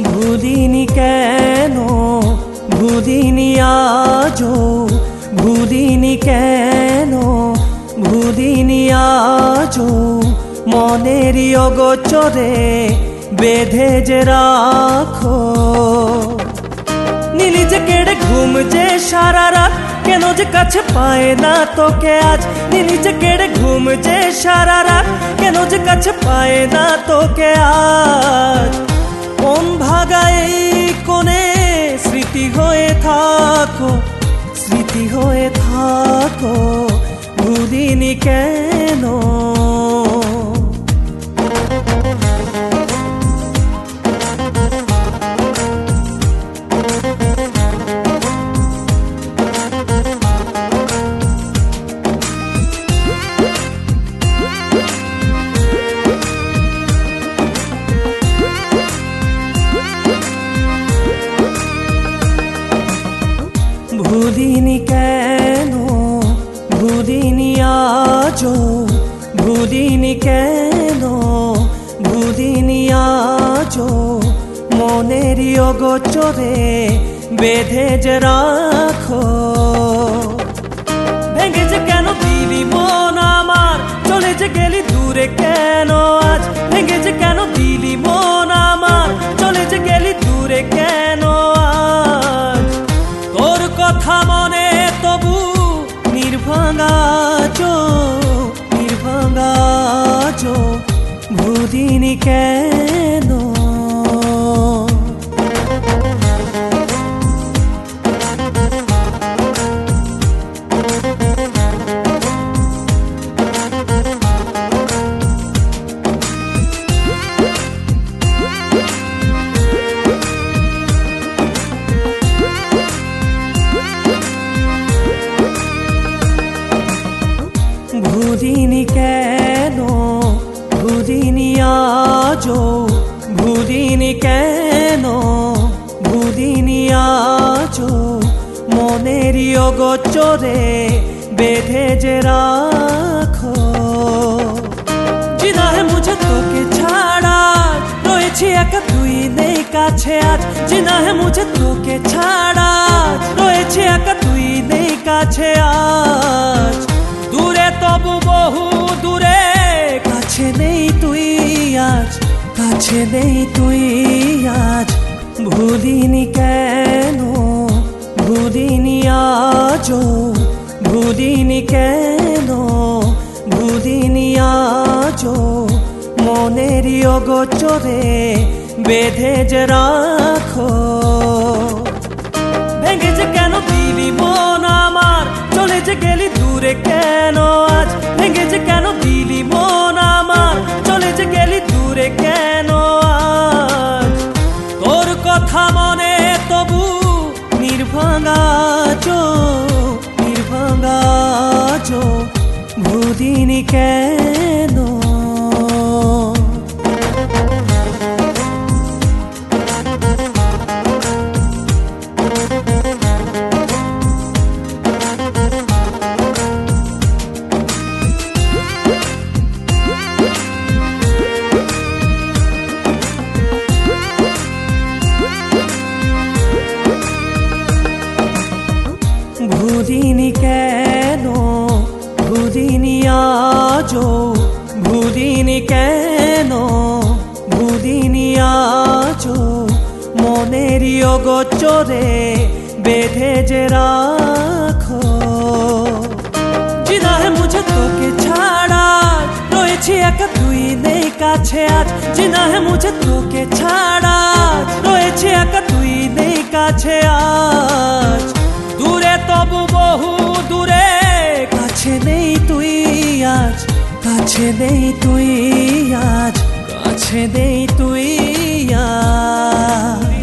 ভুলিনি কেন, ভুলিনি আজও, ভুলিনি কেন, ভুলিনি আজও, মনেরই অগোচরে বেঁধে যে রাখো। নীলি যে কেড়ে ঘুম যে সারা রাত, কেন যে কাছে পায় না তোকে আজ। নীলি যে কেড়ে ঘুম যে সারা রাত, কেন যে কাছে পায় না তোকে আজ। কোন ভাগা এই কোণে স্মৃতি হয়ে থাকো, স্মৃতি হয়ে থাকো, ভুলিনি কেন। ভুলিনি কেন, ভুলিনি আজও, ভুলিনি কেন, ভুলিনি আজও, মনেরই অগোচরে বেঁধে যে রাখো। ভেঙে যে কেন দিলি মন আমার, চলে যে গেলি দূরে কেন আজ। ভেঙে যে কেন দিলি মন আমার, চলে যে গেলি দূরে কেন আজ। তোর কথা মনে তবু নির্ভাঙা চোখ, নির্ভাঙা চোখ, ভুলিনি কেন। ভুলিনি কেন, ভুলিনি আজও, ভুলিনি কেন, ভুলিনি আজও, মনেরই অগোচরে বেঁধে যে রাখো। জিনা হে মুঝে তোকে ছাড়া, রয়েছি একা তুই নেই কাছে আজ। জিনা হে মুঝে তোকে ছাড়া, রয়েছি একা তুই নেই কাছে আজ। দূরে তবু বহু দূরে, কাছে নেই তুই আজ, কাছে নেই তুই আজ। ভুলিনি কেন, ভুলিনি আজও, ভুলিনি কেন, ভুলিনি আজও, মনেরই অগোচরে বেঁধে যে রাখো। ভেঙে যে কেন দিলি মন আমার, চলে যে গেলি দূরে কেন আজ। ভেঙে যে কেন দিলি মন আমার, চলে যে গেলি দূরে কেন আজ। তোর কথা মনে তবু নির্ভাঙা চোখ, নির্ভাঙা চোখ, ভুলিনি কেন। ভুলিনি কেন, ভুলিনি আজও, ভুলিনি কেন, ভুলিনি আজও, মনেরই অগোচরে বেঁধে যে রাখো। জিনা হে মুঝে তোকে ছাড়া, রয়েছি একা তুই নেই কাছে আজ। জিনা হে মুঝে তোকে ছাড়া, রয়েছি একা তুই নেই কাছে আজ। দূরে তবু বহু দূরে, কাছে নেই তুই আজ, কাছে নেই তুই আজ, কাছে নেই তুই আজ।